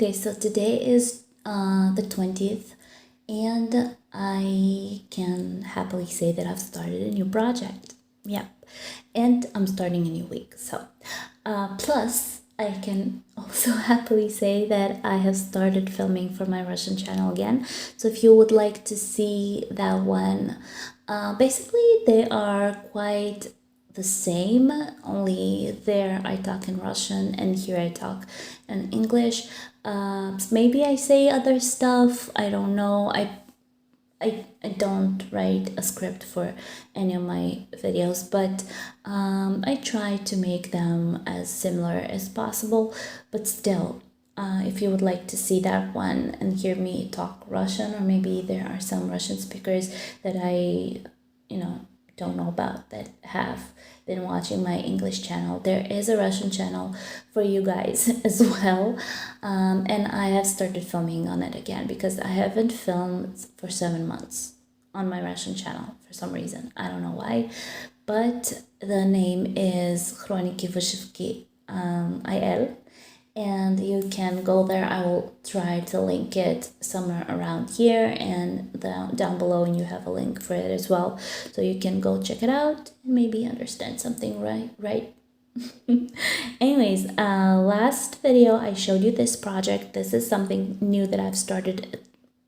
Okay, so today is the 20th, and I can happily say that I've started a new project. Yeah, and I'm starting a new week. So, plus, I can also happily say that I have started filming for my Russian channel again. So, if you would like to see that one, basically, they are quite the same, only there I talk in Russian and here I talk in English. Maybe I say other stuff, I don't know. I don't write a script for any of my videos, but I try to make them as similar as possible. But still, if you would like to see that one and hear me talk Russian, or maybe there are some Russian speakers that I, don't know about that have been watching my English channel, there is a Russian channel for you guys as well. And I have started filming on it again because I haven't filmed for 7 months on my Russian channel for some reason. I don't know why, but the name is Chroniki Wyszywki IL, and you can go there. I will try to link it somewhere around here and down below, and you have a link for it as well, so you can go check it out and maybe understand something right. Anyways, last video I showed you this project. This is something new that I've started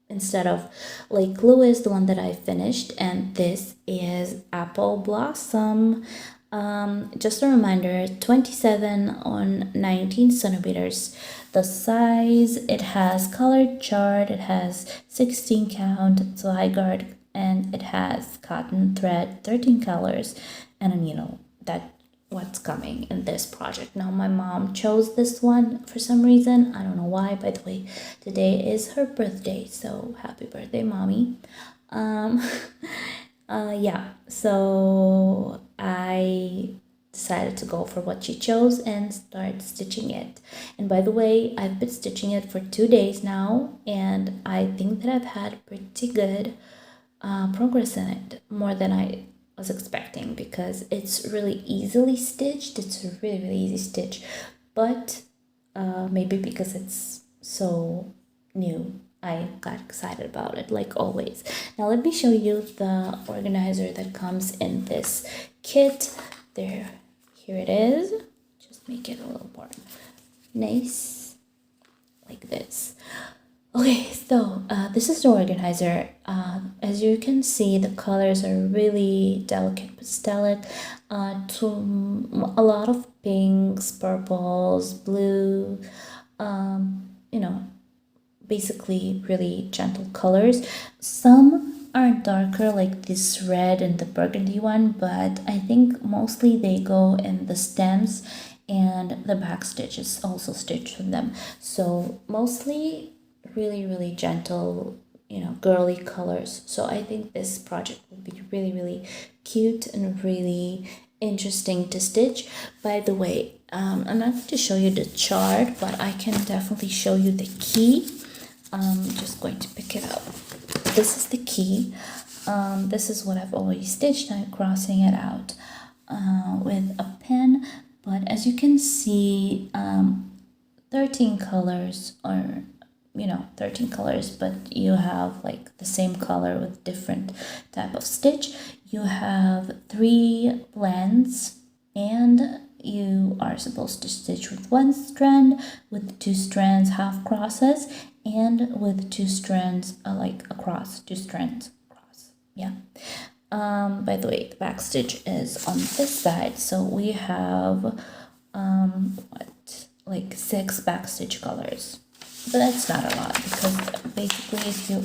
instead of Lake Lewis, the one that I finished, and this is Apple Blossom. Just a reminder, 27 on 19 centimeters the size. It has colored chart, it has 16 count, it's high guard, and it has cotton thread, 13 colors, and that what's coming in this project. Now my mom chose this one for some reason, I don't know why. By the way, today is her birthday, so happy birthday, mommy. Yeah, so I decided to go for what she chose and start stitching it. And by the way, I've been stitching it for 2 days now, and I think that I've had pretty good progress in it, more than I was expecting, because it's really easily stitched. It's a really easy stitch, but maybe because it's so new, I got excited about it, like always. Now let me show you the organizer that comes in this kit. Here it is. Just make it a little more nice, like this. Okay, so this is the organizer. As you can see, the colors are really delicate pastel, to a lot of pinks, purples, blue, basically really gentle colors. Some are darker, like this red and the burgundy one, but I think mostly they go in the stems, and the back stitch is also stitched with them. So mostly really gentle, girly colors. So I think this project will be really cute and really interesting to stitch. By the way, I'm not going to show you the chart, but I can definitely show you the key. I'm just going to pick it up. This is the key. This is what I've already stitched. I'm crossing it out with a pen, but as you can see, 13 colors, or 13 colors, but you have like the same color with different type of stitch. You have 3 blends, and you are supposed to stitch with 1 strand, with 2 strands half crosses, and with 2 strands like across, 2 strands across. Yeah. By the way, the back stitch is on this side, so we have like 6 back stitch colors. But that's not a lot, because basically if you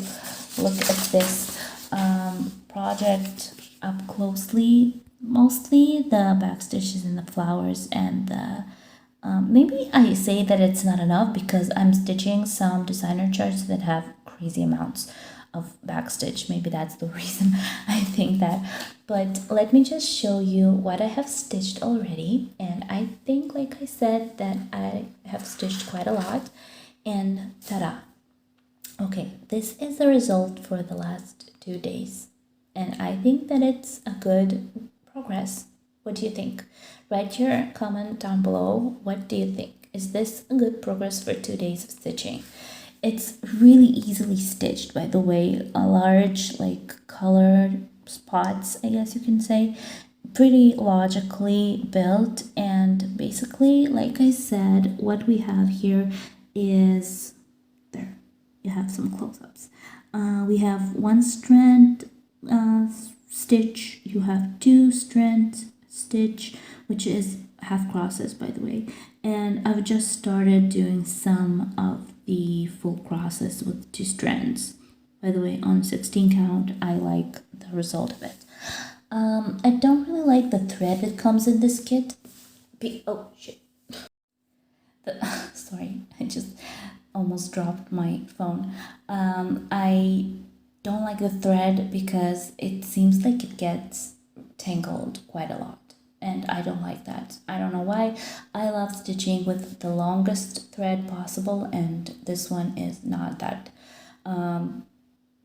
look at this project up closely, mostly the back stitches in the flowers and the maybe I say that it's not enough because I'm stitching some designer charts that have crazy amounts of back stitch. Maybe that's the reason I think that. But let me just show you what I have stitched already, and I think, like I said, that I have stitched quite a lot. And ta-da! Okay, this is the result for the last 2 days, and I think that it's a good progress. What do you think? Write your comment down below. What do you think? Is this a good progress for 2 days of stitching? It's really easily stitched, by the way. A large, like, colored spots, I guess you can say. Pretty logically built, and basically, like I said, what we have here is, there, you have some close-ups. We have one strand stitch, you have two strand stitch, which is half crosses, by the way, and I've just started doing some of the full crosses with 2 strands. By the way, on 16 count, I like the result of it. I don't really like the thread that comes in this kit. Oh shit. Sorry, I just almost dropped my phone. I don't like the thread because it seems like it gets tangled quite a lot, and I don't like that. I don't know why. I love stitching with the longest thread possible, and this one is not that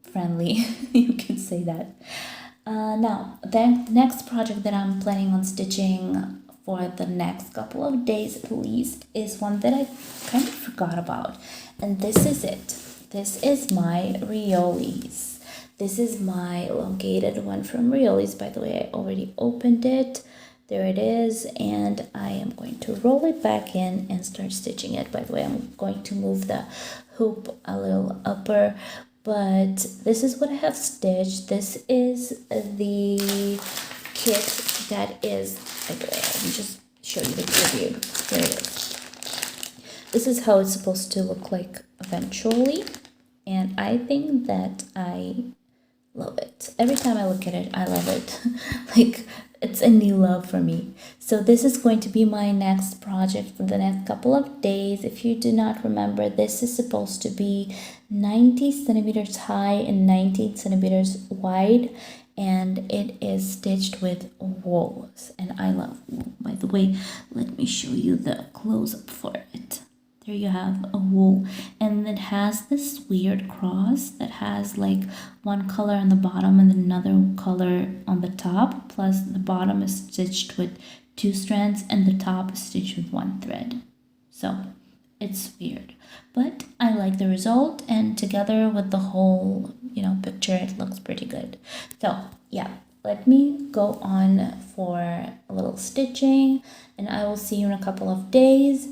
friendly. You can say that. Now, the next project that I'm planning on stitching for the next couple of days at least is one that I kind of forgot about, and this is it. This is my Riolis. This is my elongated one from Riolis. By the way, I already opened it. There it is, and I am going to roll it back in and start stitching it. By the way, I'm going to move the hoop a little upper, but this is what I have stitched. This is the kit that is, by the way, let me just show you the preview. Here it is. This is how it's supposed to look like eventually, and I think that I love it. Every time I look at it, I love it. Like, it's a new love for me. So this is going to be my next project for the next couple of days. If you do not remember, this is supposed to be 90 centimeters high and 19 centimeters wide, and it is stitched with wool, and I love wool. By the way, let me show you the close-up for it. There you have a wool, and it has this weird cross that has like one color on the bottom and another color on the top, plus the bottom is stitched with 2 strands and the top is stitched with 1 thread. So it's weird, but I like the result, and together with the whole, picture, it looks pretty good. So yeah, let me go on for a little stitching, and I will see you in a couple of days.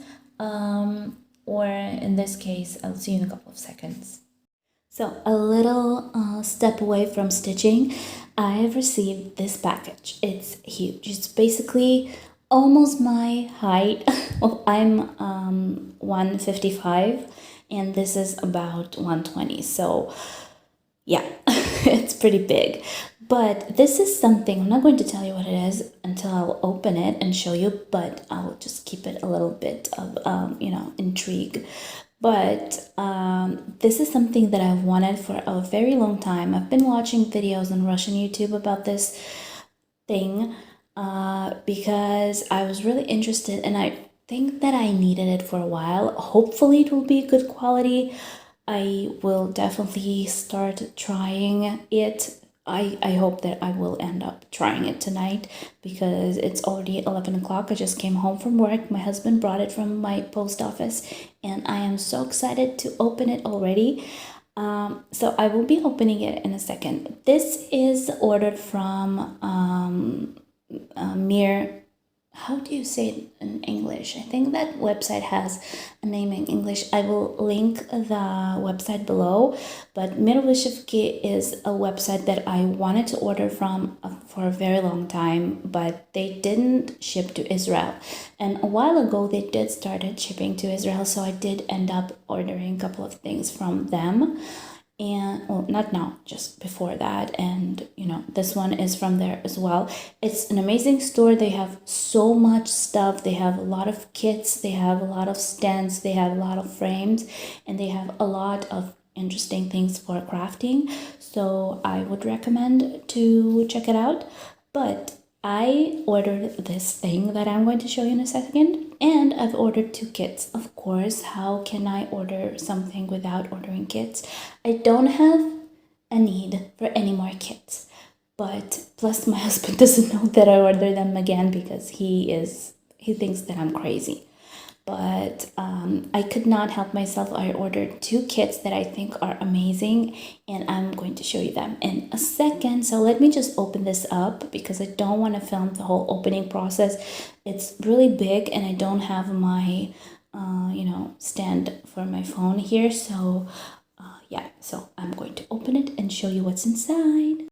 Or in this case, I'll see you in a couple of seconds. So a little step away from stitching, I have received this package. It's huge. It's basically almost my height. Well, I'm 155, and this is about 120. So yeah, it's pretty big. But this is something, I'm not going to tell you what it is until I'll open it and show you, but I'll just keep it a little bit of, intrigue. But this is something that I've wanted for a very long time. I've been watching videos on Russian YouTube about this thing because I was really interested, and I think that I needed it for a while. Hopefully it will be good quality. I will definitely start trying it. I hope that I will end up trying it tonight because it's already 11 o'clock. I just came home from work. My husband brought it from my post office, and I am so excited to open it already. So I will be opening it in a second. This is ordered from Mere. How do you say it in English? I think that website has a name in English. I will link the website below, but Mirvishivki is a website that I wanted to order from for a very long time, but they didn't ship to Israel. And a while ago, they did started shipping to Israel, so I did end up ordering a couple of things from them. And well, not now, just before that, and this one is from there as well. It's an amazing store. They have so much stuff. They have a lot of kits, they have a lot of stands, they have a lot of frames, and they have a lot of interesting things for crafting. So I would recommend to check it out. But I ordered this thing that I'm going to show you in a second, and I've ordered 2 kits. Of course, how can I order something without ordering kits? I don't have a need for any more kits, but plus my husband doesn't know that I ordered them again because he thinks that I'm crazy. but I could not help myself. I ordered 2 kits that I think are amazing, and I'm going to show you them in a second. So let me just open this up because I don't want to film the whole opening process. It's really big and I don't have my stand for my phone here, so yeah, so I'm going to open it and show you what's inside.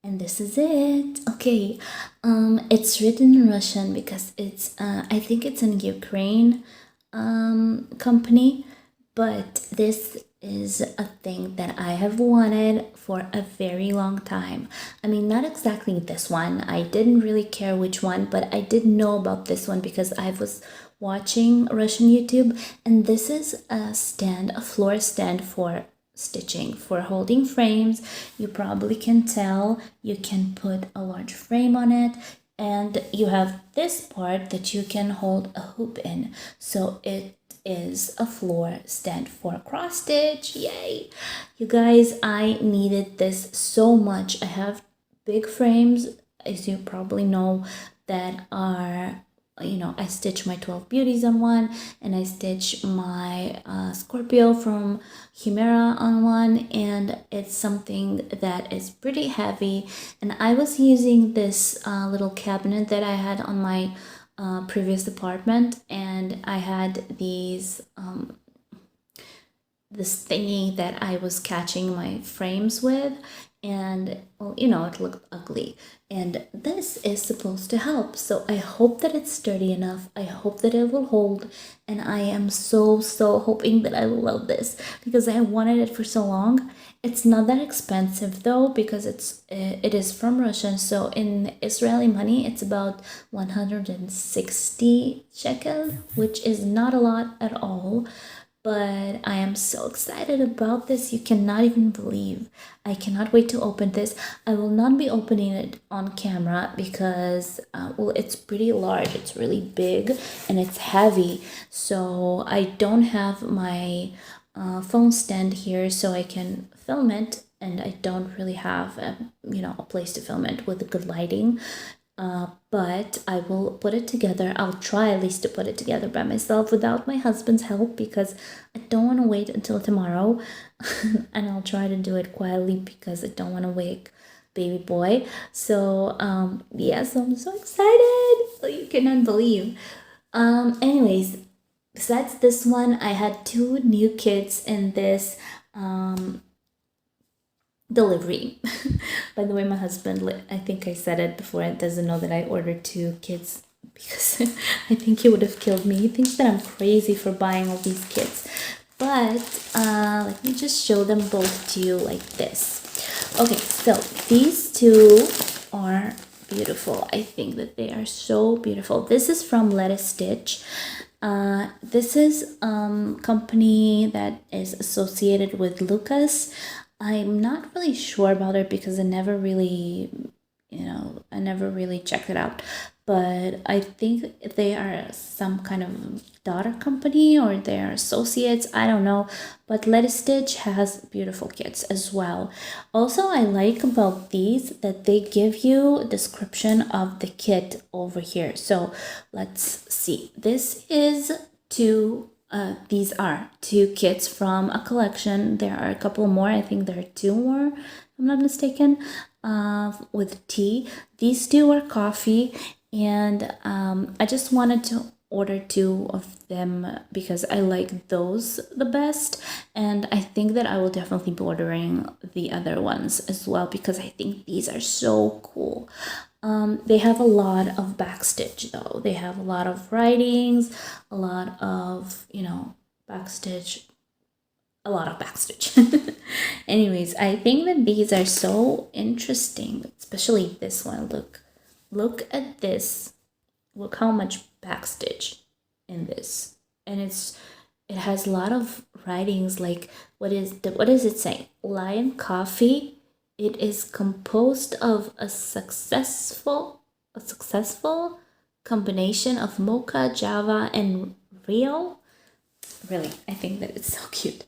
And this is it. Okay, it's written in Russian because it's I think it's an Ukraine company, but this is a thing that I have wanted for a very long time. I mean, not exactly this one. I didn't really care which one, but I did know about this one because I was watching Russian YouTube, and this is a stand, a floor stand for stitching, for holding frames. You probably can tell you can put a large frame on it, and you have this part that you can hold a hoop in. So it is a floor stand for cross stitch. Yay! You guys, I needed this so much. I have big frames, as you probably know, that are, I stitch my 12 beauties on one, and I stitch my Scorpio from Chimera on one, and it's something that is pretty heavy. And I was using this little cabinet that I had on my previous apartment, and I had these this thingy that I was catching my frames with, and well, it looked ugly, and this is supposed to help. So I hope that it's sturdy enough. I hope that it will hold, and I am so hoping that I will love this because I wanted it for so long. It's not that expensive though, because it is from Russia, so in Israeli money it's about 160 shekel, which is not a lot at all. But I am so excited about this. You cannot even believe. I cannot wait to open this. I will not be opening it on camera because, well, it's pretty large. It's really big and it's heavy. So I don't have my phone stand here so I can film it. And I don't really have, a place to film it with good lighting. But I will put it together. I'll try at least to put it together by myself without my husband's help because I don't want to wait until tomorrow. And I'll try to do it quietly because I don't want to wake baby boy. So yes, I'm so excited. You cannot believe. Anyways, besides this one, I had 2 new kits in this delivery. By the way, my husband, I think I said it before, doesn't know that I ordered 2 kits because I think he would have killed me. He thinks that I'm crazy for buying all these kits. But let me just show them both to you like this. Okay, so these 2 are beautiful. I think that they are so beautiful. This is from Lettuce Stitch. This is company that is associated with Lucas. I'm not really sure about it because I never really checked it out. But I think they are some kind of daughter company or they're associates. I don't know. But Lettuce Stitch has beautiful kits as well. Also, I like about these that they give you a description of the kit over here. So let's see. These are 2 kits from a collection. There are a couple more. I think there are 2 more, if I'm not mistaken, with tea. These 2 are coffee, and I just wanted to order 2 of them because I like those the best, and I think that I will definitely be ordering the other ones as well because I think these are so cool. They have a lot of backstitch though. They have a lot of writings, a lot of, backstitch, a lot of backstitch. Anyways, I think that these are so interesting, especially this one. Look at this. Look how much backstitch in this. And it has a lot of writings like what does it say? Lion Coffee. It is composed of a successful combination of mocha, java, and Rio. Really, I think that it's so cute.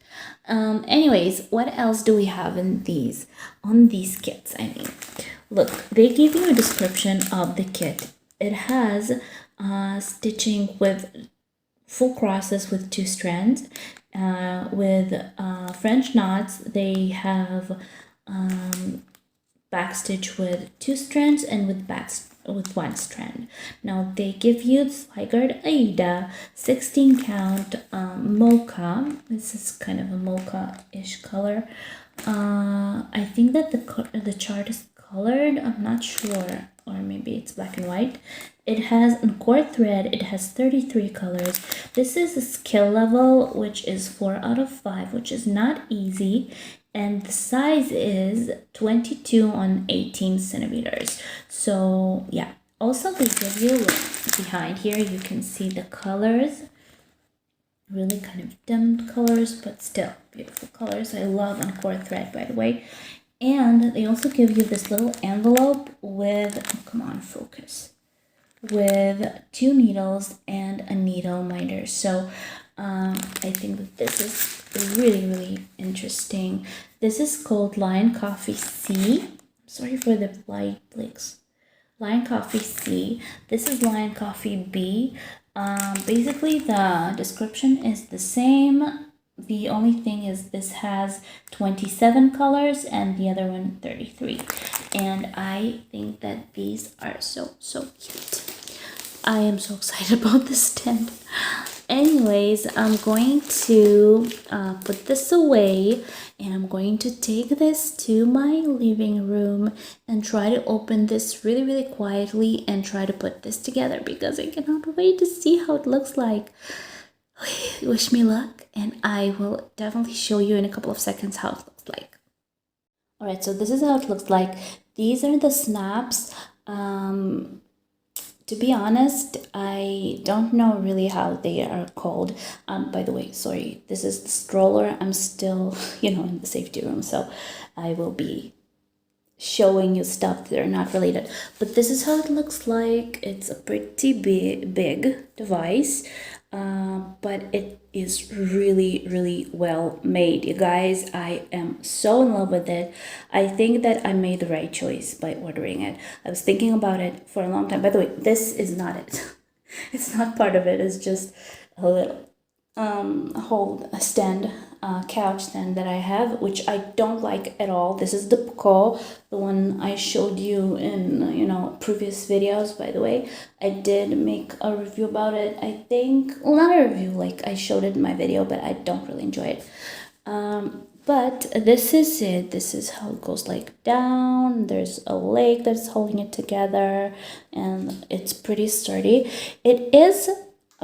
Anyways, what else do we have on these kits? I mean, look, they give you a description of the kit. It has stitching with full crosses with 2 strands. With French knots, they have backstitch with 2 strands and with 1 strand. Now they give you the Swigert Aida 16 count mocha. This is kind of a mocha-ish color. I think that the chart is colored. I'm not sure, or maybe it's black and white. It has a core thread. It has 33 colors. This is a skill level, which is 4 out of 5, which is not easy. And the size is 22 on 18 centimeters. So yeah, also they give you, like, behind here, you can see the colors. Really kind of dimmed colors, but still beautiful colors. I love Encore thread, by the way. And they also give you this little envelope with, oh, come on, focus, with 2 needles and a needle minder. So I think that this is really, really interesting. This is called Lion Coffee C. Sorry for the light blinks. Lion Coffee C. This is Lion Coffee B. Basically, the description is the same. The only thing is this has 27 colors and the other one 33. And I think that these are so cute. I am so excited about this stand. Anyways, I'm going to put this away, and I'm going to take this to my living room and try to open this really, really quietly and try to put this together, because I cannot wait to see how it looks like. Wish me luck, and I will definitely show you in a couple of seconds how it looks like. Alright, so this is how it looks like. These are the snaps. To be honest, I don't know really how they are called. By the way, sorry, this is the stroller. I'm still, in the safety room, so I will be showing you stuff that are not related. But this is how it looks like. It's a pretty big device, but it is really, really well made. You guys, I am so in love with it. I think that I made the right choice by ordering it. I was thinking about it for a long time. By the way, this is not it. It's not part of it. It's just a little couch stand that I have, which I don't like at all. This is the Poco, the one I showed you in previous videos. By the way, I did make a review about it. I think, well, not a review, like I showed it in my video, but I don't really enjoy it. But this is it. This is how it goes, like down. There's a leg that's holding it together, and it's pretty sturdy. It is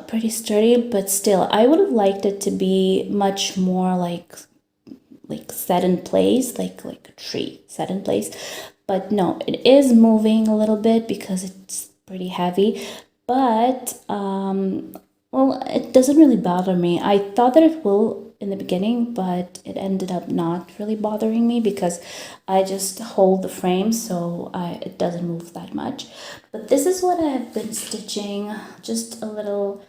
pretty sturdy, but still I would have liked it to be much more like set in place, like a tree set in place. But no, it is moving a little bit because it's pretty heavy. But well, it doesn't really bother me. I thought that it will in the beginning, but it ended up not really bothering me because I just hold the frame, so it doesn't move that much. But this is what I have been stitching, just a little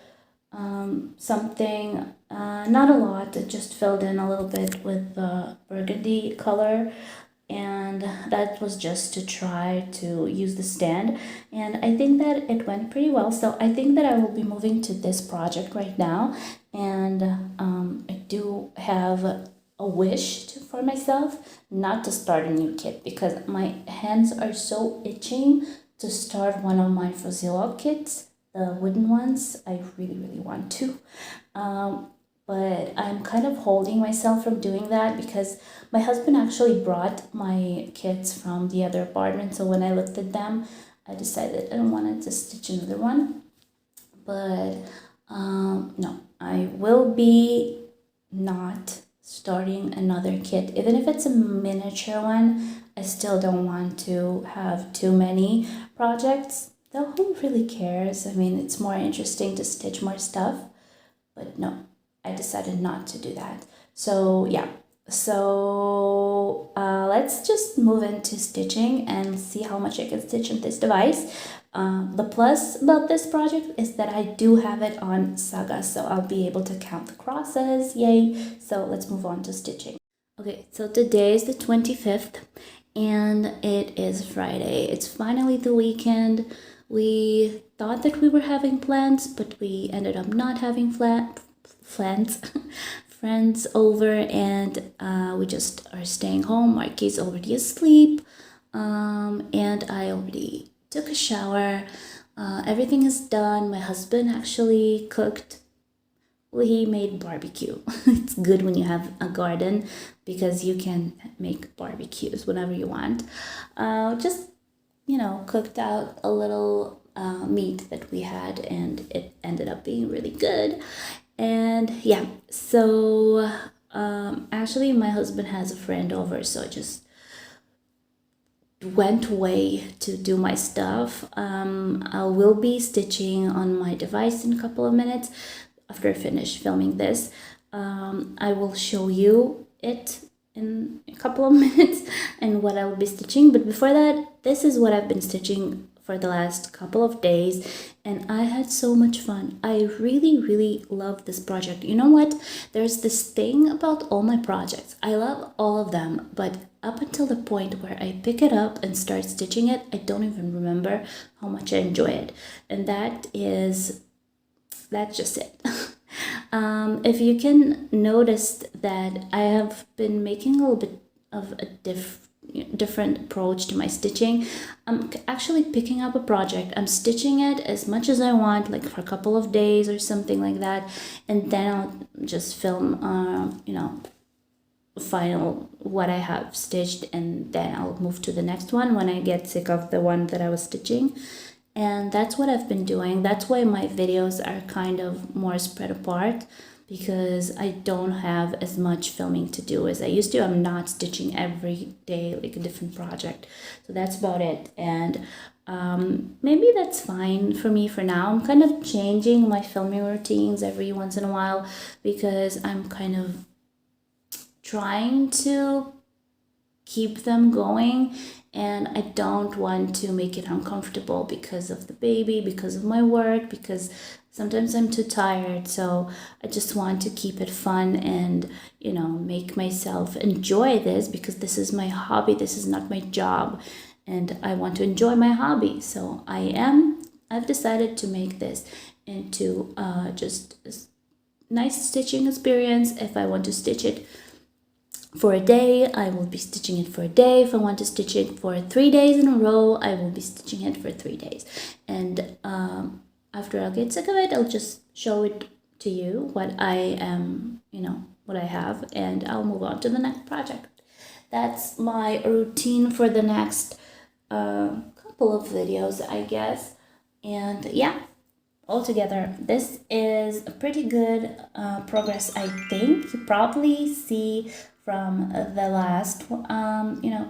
something, not a lot. It just filled in a little bit with the burgundy color, and that was just to try to use the stand, and I think that it went pretty well. So I think that I will be moving to this project right now, and I do have a wish for myself not to start a new kit, because my hands are so itching to start one of my FrozelOK kits, the wooden ones. I really, really want to. But I'm kind of holding myself from doing that because my husband actually brought my kits from the other apartment. So when I looked at them, I decided I don't want to stitch another one. But no, I will be not starting another kit. Even if it's a miniature one, I still don't want to have too many projects. Though who really cares? I mean, it's more interesting to stitch more stuff. But no, I decided not to do that. So yeah, so let's just move into stitching and see how much I can stitch on this device. The plus about this project is that I do have it on Saga, so I'll be able to count the crosses. Yay! So let's move on to stitching. Okay, so today is the 25th and it is Friday. It's finally the weekend. We thought that we were having plans, but we ended up not having plans. Friends over, and we just are staying home. Marky's already asleep, and I already took a shower. Everything is done. My husband actually cooked. Well, he made barbecue. It's good when you have a garden because you can make barbecues whenever you want. Just, cooked out a little meat that we had, and it ended up being really good. And yeah, so actually my husband has a friend over, so I just went away to do my stuff. I will be stitching on my device in a couple of minutes after I finish filming this. I will show you it in a couple of minutes and what I will be stitching. But before that, this is what I've been stitching for the last couple of days, and I had so much fun. I really love this project. You know what? There's this thing about all my projects. I love all of them, but up until the point where I pick it up and start stitching it, I don't even remember how much I enjoy it. And that's just it. If you can notice that I have been making a little bit of a different approach to my stitching. I'm actually picking up a project, I'm stitching it as much as I want, like for a couple of days or something like that, and then I'll just film final what I have stitched, and then I'll move to the next one when I get sick of the one that I was stitching. And that's what I've been doing. That's why my videos are kind of more spread apart, because I don't have as much filming to do as I used to. I'm not stitching every day like a different project. So that's about it. And maybe that's fine for me for now. I'm kind of changing my filming routines every once in a while, because I'm kind of trying to keep them going, and I don't want to make it uncomfortable because of the baby, because of my work, because sometimes I'm too tired. So I just want to keep it fun and make myself enjoy this, because this is my hobby, this is not my job, and I want to enjoy my hobby. So I've decided to make this into just a nice stitching experience. If I want to stitch it for a day, I will be stitching it for a day. If I want to stitch it for 3 days in a row, I will be stitching it for 3 days. And after I'll get sick of it, I'll just show it to you what I am, what I have, and I'll move on to the next project. That's my routine for the next couple of videos, I guess. And yeah, altogether, this is a pretty good progress, I think. You probably see from the last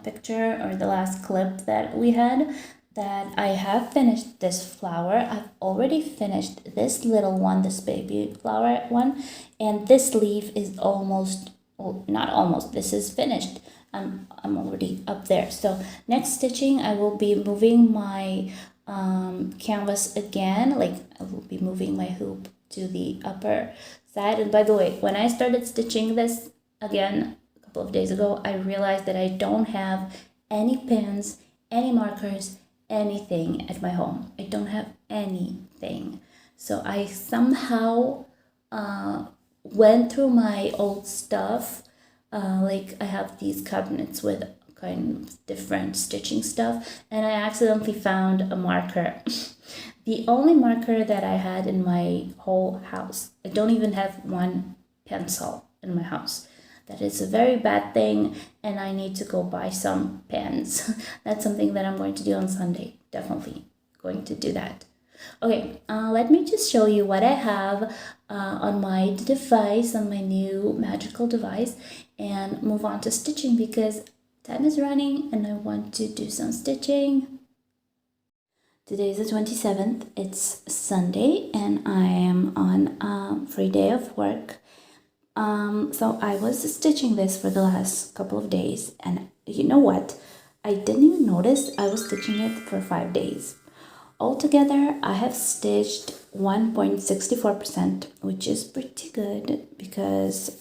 picture or the last clip that we had that I have finished this flower. I've already finished this little one, this baby flower one, and this leaf is almost, well, not almost, this is finished. I'm already up there. So next stitching, I will be moving my canvas again, like I will be moving my hoop to the upper side. And by the way, when I started stitching this again a couple of days ago, I realized that I don't have any pins, any markers, anything at my home. I don't have anything. So I somehow went through my old stuff. Like I have these cabinets with kind of different stitching stuff, and I accidentally found a marker. The only marker that I had in my whole house. I don't even have one pencil in my house. That is a very bad thing, and I need to go buy some pens. That's something that I'm going to do on Sunday. Definitely going to do that. Okay, let me just show you what I have on my device, on my new magical device, and move on to stitching, because time is running and I want to do some stitching. Today is the 27th, it's Sunday, and I am on a free day of work. So I was stitching this for the last couple of days, and you know what? I didn't even notice I was stitching it for 5 days. Altogether, I have stitched 1.64%, which is pretty good, because,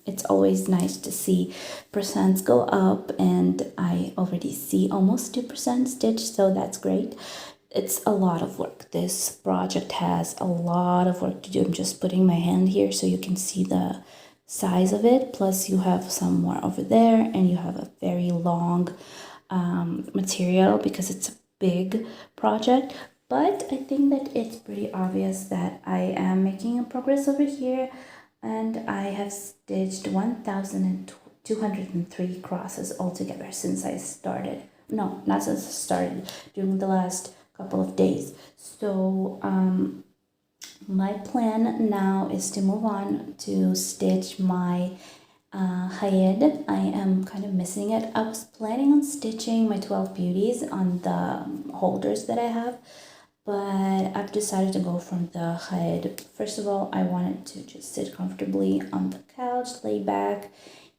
it's always nice to see percents go up, and I already see almost 2% stitched, so that's great. it's a lot of work. This project has a lot of work to do. I'm just putting my hand here so you can see the size of it. Plus you have some more over there, and you have a very long material because it's a big project. But I think that it's pretty obvious that I am making a progress over here, and I have stitched 1,203 crosses altogether since I started. No, not since I started, during the last couple of days. So my plan now is to move on to stitch my Haed. I am kind of missing it. I was planning on stitching my 12 beauties on the holders that I have, but I've decided to go from the Haed. First of all, I wanted to just sit comfortably on the couch, lay back,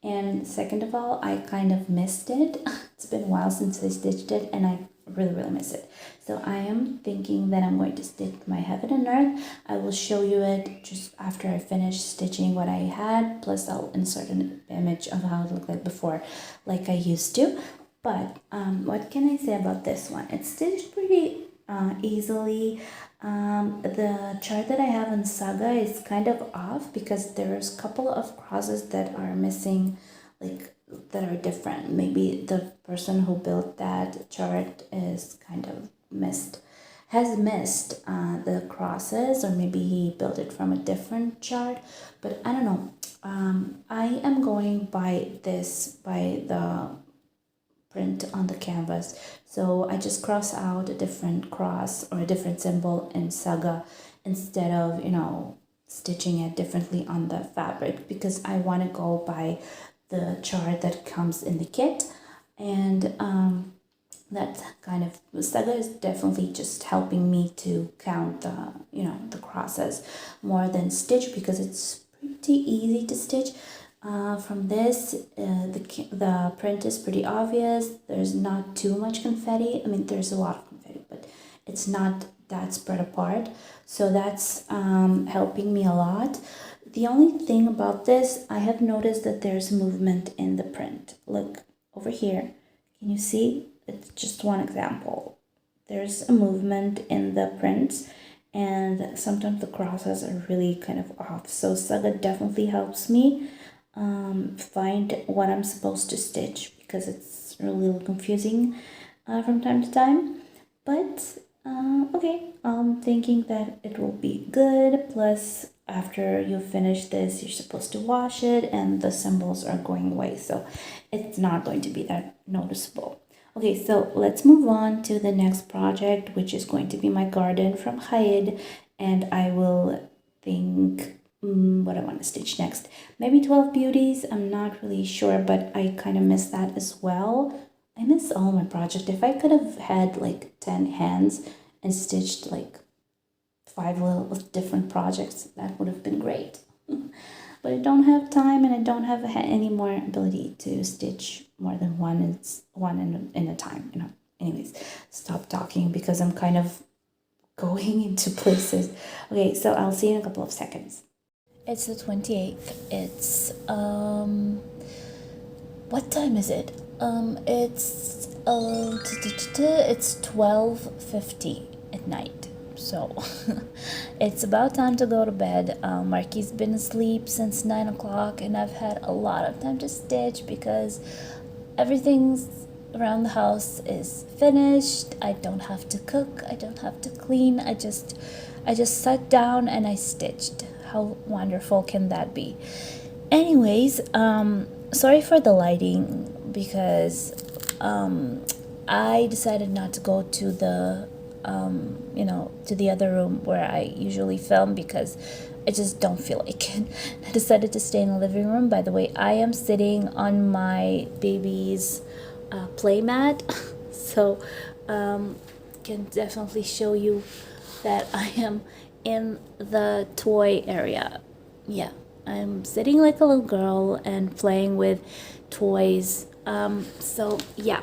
and second of all, I kind of missed it. It's been a while since I stitched it, and I really miss it. So I am thinking that I'm going to stitch my Heaven and Earth. I will show you it just after I finish stitching what I had, plus I'll insert an image of how it looked like before, like I used to. But what can I say about this one? It's stitched pretty easily. The chart that I have in Saga is kind of off because there's a couple of crosses that are missing, like that are different. Maybe the person who built that chart is kind of has missed the crosses, or maybe he built it from a different chart, but I don't know. I am going by the print on the canvas, so I just cross out a different cross or a different symbol in Saga instead of, you know, stitching it differently on the fabric, because I want to go by the chart that comes in the kit. And that kind of Saga is definitely just helping me to count the, you know, the crosses more than stitch, because it's pretty easy to stitch. From this, the print is pretty obvious. There's not too much confetti. I mean, there's a lot of confetti, but it's not that spread apart. So that's helping me a lot. The only thing about this, I have noticed that there's movement in the print. Look over here. Can you see? It's just one example. There's a movement in the prints, and sometimes the crosses are really kind of off. So Saga definitely helps me find what I'm supposed to stitch, because it's really confusing from time to time. But okay, I'm thinking that it will be good. Plus, after you finish this, you're supposed to wash it, and the symbols are going away, so it's not going to be that noticeable. Okay, so let's move on to the next project, which is going to be my garden from Haed, and I will think what I want to stitch next. Maybe 12 beauties, I'm not really sure, but I kind of miss that as well. I miss all my project. If I could have had like 10 hands and stitched like 5 little different projects, that would have been great. But I don't have time, and I don't have any more ability to stitch more than one in a time, you know. Anyways, stop talking because I'm kind of going into places. Okay, so I'll see you in a couple of seconds. It's the 28th. It's what time is it? It's 12:50 at night. So it's about time to go to bed. Marky's been asleep since 9 o'clock, and I've had a lot of time to stitch because everything's around the house is finished. I don't have to cook. I don't have to clean. I just sat down and I stitched. How wonderful can that be? Anyways, sorry for the lighting, because I decided not to go to the to the other room where I usually film, because I just don't feel like it. I decided to stay in the living room. By the way, I am sitting on my baby's play mat, so can definitely show you that I am in the toy area. Yeah, I'm sitting like a little girl and playing with toys. So yeah.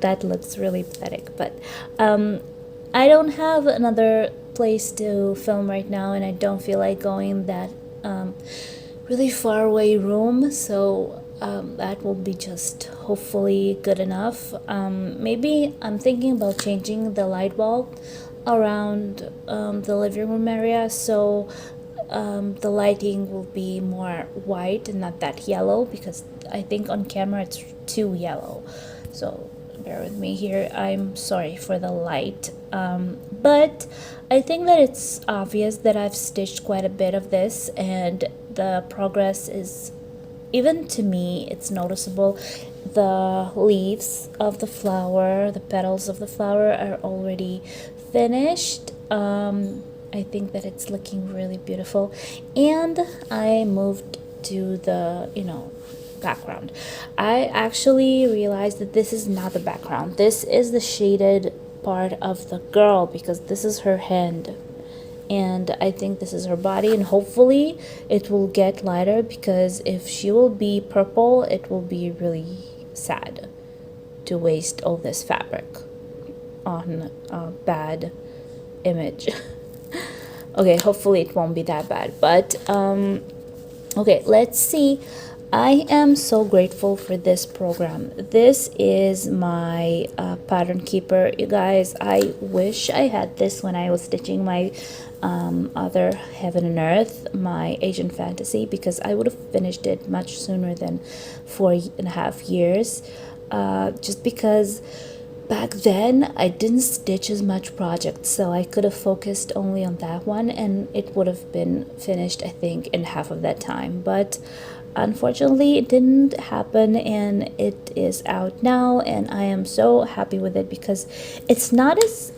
That looks really pathetic, but I don't have another place to film right now, and I don't feel like going that really far away room, so that will be just hopefully good enough. Maybe I'm thinking about changing the light bulb around the living room area, so the lighting will be more white and not that yellow, because I think on camera it's too yellow. So bear with me here. I'm sorry for the light. But I think that it's obvious that I've stitched quite a bit of this, and the progress is, even to me, it's noticeable. The leaves of the flower, the petals of the flower are already finished. I think that it's looking really beautiful. And I moved to the, background. I actually realized that this is not the background. This is the shaded part of the girl, because this is her hand. And I think this is her body, and hopefully it will get lighter, because if she will be purple, it will be really sad to waste all this fabric on a bad image. Okay, hopefully it won't be that bad, but okay, let's see. I am so grateful for this program. This is my pattern keeper, you guys. I wish I had this when I was stitching my other Heaven and Earth, my Asian Fantasy, because I would have finished it much sooner than 4.5 years. Just because back then I didn't stitch as much projects, so I could have focused only on that one, and it would have been finished, I think, in half of that time. But unfortunately it didn't happen, and it is out now, and I am so happy with it, because it's not as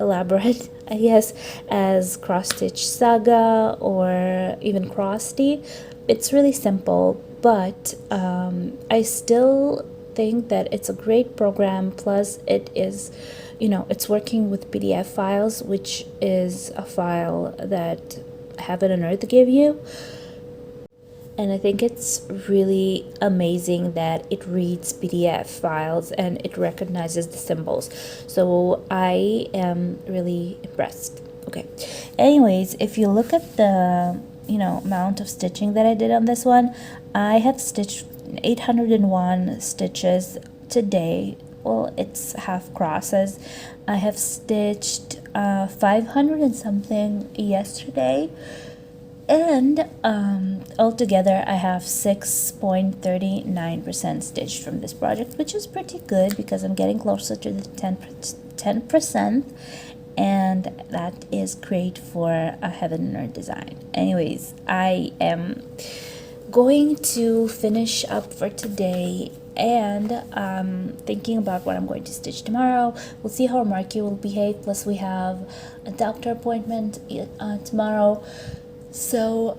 elaborate, I guess, as Cross Stitch Saga or even Crosty. It's really simple, but I still think that it's a great program. Plus it is, it's working with PDF files, which is a file that Heaven and Earth gave you. And I think it's really amazing that it reads PDF files and it recognizes the symbols. So I am really impressed. Okay. Anyways, if you look at the, amount of stitching that I did on this one, I have stitched 801 stitches today. Well, it's half crosses. I have stitched 500 and something yesterday. And altogether I have 6.39% stitched from this project, which is pretty good, because I'm getting closer to the 10%, and that is great for a Heaven and Earth design. Anyways, I am going to finish up for today, and thinking about what I'm going to stitch tomorrow. We'll see how Marky will behave, plus we have a doctor appointment tomorrow. So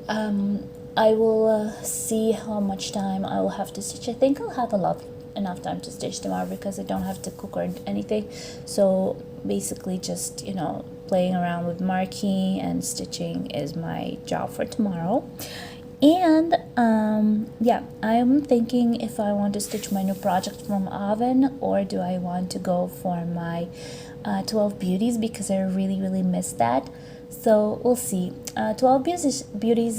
I will see how much time I will have to stitch. I think I'll have enough time to stitch tomorrow, because I don't have to cook or anything. So basically just, playing around with marking and stitching is my job for tomorrow. And yeah, I'm thinking if I want to stitch my new project from Oven, or do I want to go for my 12 beauties, because I really miss that. So we'll see. 12 beauties is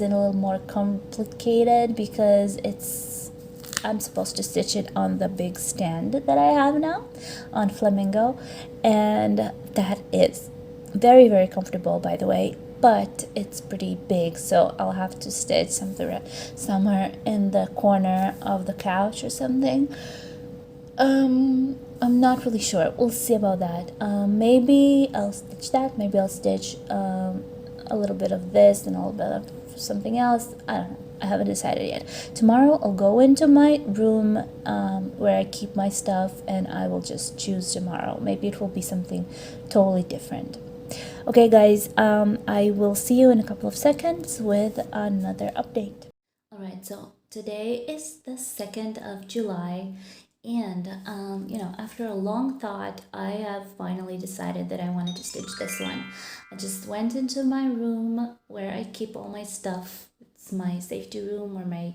a little more complicated, because I'm supposed to stitch it on the big stand that I have now on Flamingo, and that is very comfortable, by the way, but it's pretty big, so I'll have to stitch somewhere in the corner of the couch or something. I'm not really sure. We'll see about that. Maybe I'll stitch that. Maybe I'll stitch a little bit of this and a little bit of something else. I don't know. I haven't decided yet. Tomorrow I'll go into my room where I keep my stuff, and I will just choose tomorrow. Maybe it will be something totally different. Okay, guys, I will see you in a couple of seconds with another update. All right, so today is the 2nd of July. And, after a long thought, I have finally decided that I wanted to stitch this one. I just went into my room where I keep all my stuff. It's my safety room, or my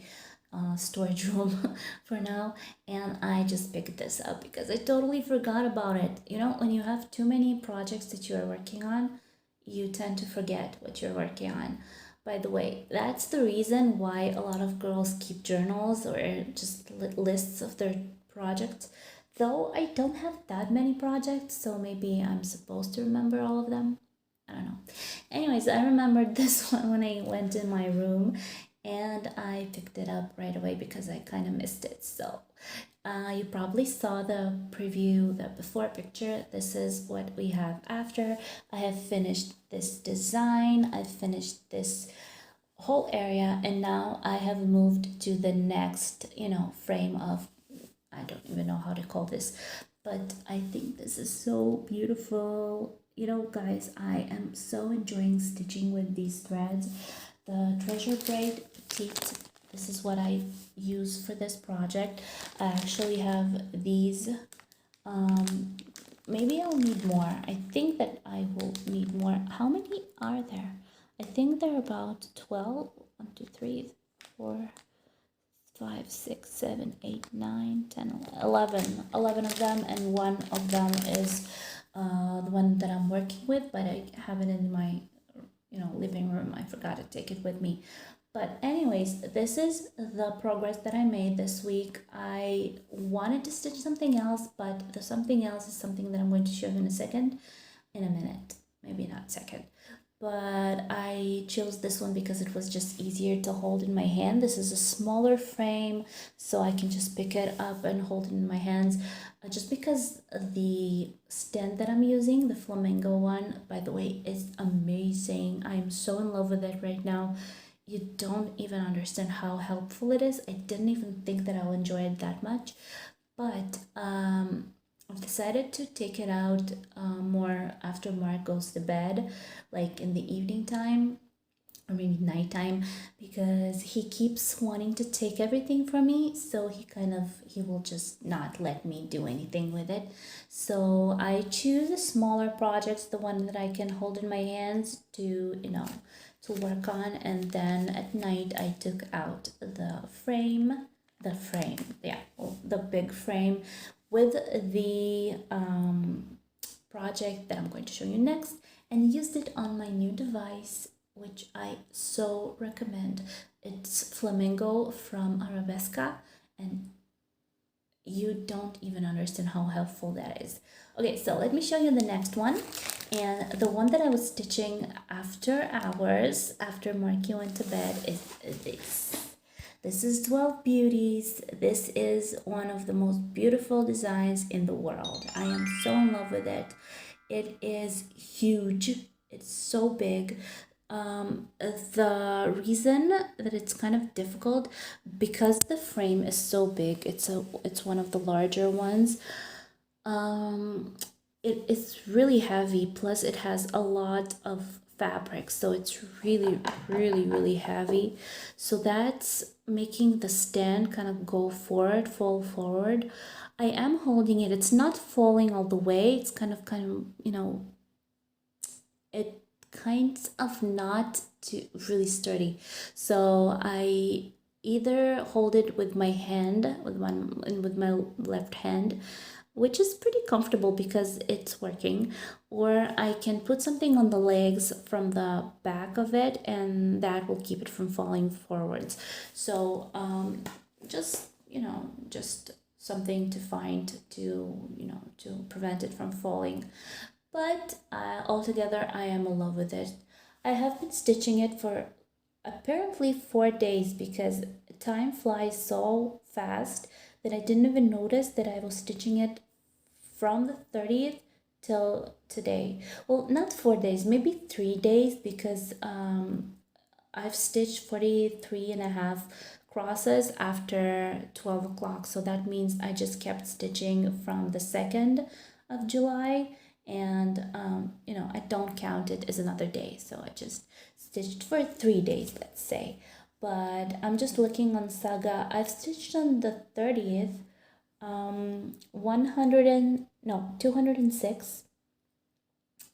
storage room for now. And I just picked this up because I totally forgot about it. When you have too many projects that you are working on, you tend to forget what you're working on. By the way, that's the reason why a lot of girls keep journals or just lists of their projects. Though I don't have that many projects, so maybe I'm supposed to remember all of them. I don't know. Anyways, I remembered this one when I went in my room and I picked it up right away because I kind of missed it. So you probably saw the preview, the before picture. This is what we have after. I have finished this design. I've finished this whole area, and now I have moved to the next, frame of, I don't even know how to call this, but I think this is so beautiful. Guys, I am so enjoying stitching with these threads. The Treasure Braid Petite, this is what I use for this project. I actually have these. Maybe I'll need more. I think that I will need more. How many are there? I think there are about 12. 1, 2, 3, 4, 5, 6, 7, 8, 9, 10, 11. 11 of them, and one of them is the one that I'm working with, but I have it in my living room. I forgot to take it with me. But anyways, this is the progress that I made this week. I wanted to stitch something else, but the something else is something that I'm going to show you in a minute, maybe not second. But I chose this one because it was just easier to hold in my hand. This is a smaller frame, so I can just pick it up and hold it in my hands. Just because the stand that I'm using, the flamingo one, by the way, is amazing. I am so in love with it right now. You don't even understand how helpful it is. I didn't even think that I'll enjoy it that much, but I've decided to take it out more after Mark goes to bed, like in the evening time or maybe nighttime, because he keeps wanting to take everything from me, so he will just not let me do anything with it. So I choose the smaller projects, the one that I can hold in my hands to work on, and then at night I took out the big frame with the project that I'm going to show you next, and used it on my new device, which I so recommend. It's Flamingo from Arabesca, and you don't even understand how helpful that is. Okay, so let me show you the next one. And the one that I was stitching after hours, after Marky went to bed, is this. This is 12 Beauties. This is one of the most beautiful designs in the world. I am so in love with it. It is huge. It's so big. The reason that it's kind of difficult, because the frame is so big, it's one of the larger ones. It's really heavy, plus it has a lot of fabric, so it's really, really, really heavy. So that's making the stand kind of fall forward. I am holding it. It's not falling all the way. It's kind of it kind of not too really sturdy. So I either hold it with my hand, with my left hand, which is pretty comfortable because it's working, or I can put something on the legs from the back of it, and that will keep it from falling forwards. So just something to find to prevent it from falling. But altogether, I am in love with it. I have been stitching it for apparently 4 days, because time flies so fast that I didn't even notice that I was stitching it from the 30th till today. Well, not 4 days, maybe 3 days, because I've stitched 43 and a half crosses after 12 o'clock. So that means I just kept stitching from the 2nd of July, and I don't count it as another day, so I just stitched for 3 days, let's say. But I'm just looking on Saga. I've stitched on the 30th 206.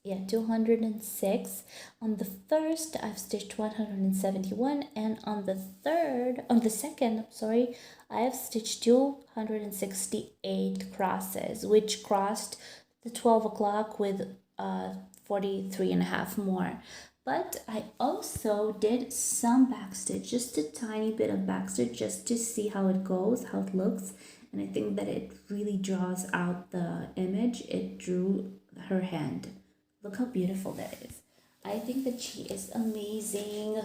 Yeah, 206. On the 1st, I've stitched 171, and on the 2nd, sorry, I have stitched 268 crosses, which crossed the 12 o'clock with 43 and a half more. But I also did some backstitch, just a tiny bit of backstitch, just to see how it goes, how it looks. And I think that it really draws out the image. It drew her hand. Look how beautiful that is. I think that she is amazing.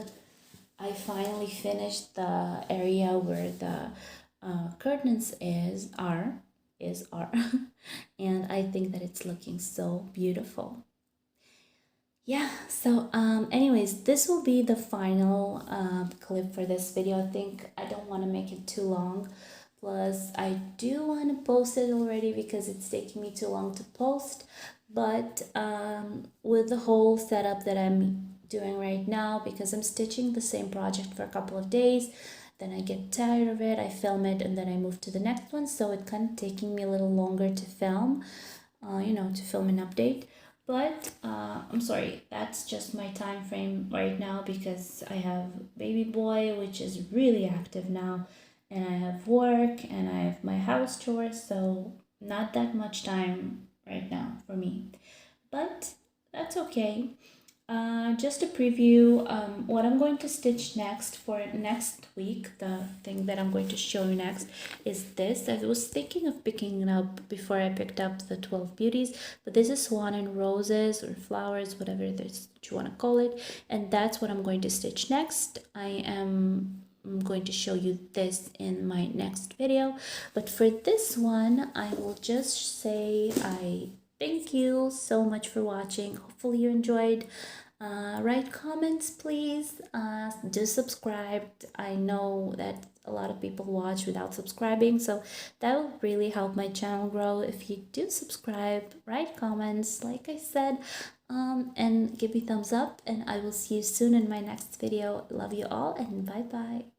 I finally finished the area where the curtains are, and I think that it's looking so beautiful. Yeah, so anyways, this will be the final clip for this video. I think I don't want to make it too long. Plus, I do want to post it already because it's taking me too long to post. But with the whole setup that I'm doing right now, because I'm stitching the same project for a couple of days, then I get tired of it, I film it, and then I move to the next one. So it's kind of taking me a little longer to film, to film an update. But I'm sorry, that's just my time frame right now because I have baby boy, which is really active now, and I have work and I have my house chores, so not that much time right now for me. But that's okay. Just to preview what I'm going to stitch next for next week. The thing that I'm going to show you next is this. I was thinking of picking it up before I picked up the 12 beauties, but this is Swan and Roses or flowers, whatever it is that you want to call it, and that's what I'm going to stitch next. I'm going to show you this in my next video, but for this one I will just say I thank you so much for watching. Hopefully you enjoyed. Write comments, please. Do subscribe. I know that a lot of people watch without subscribing, so that will really help my channel grow if you do subscribe. Write comments, like I said, and give me thumbs up, and I will see you soon in my next video. Love you all, and bye bye.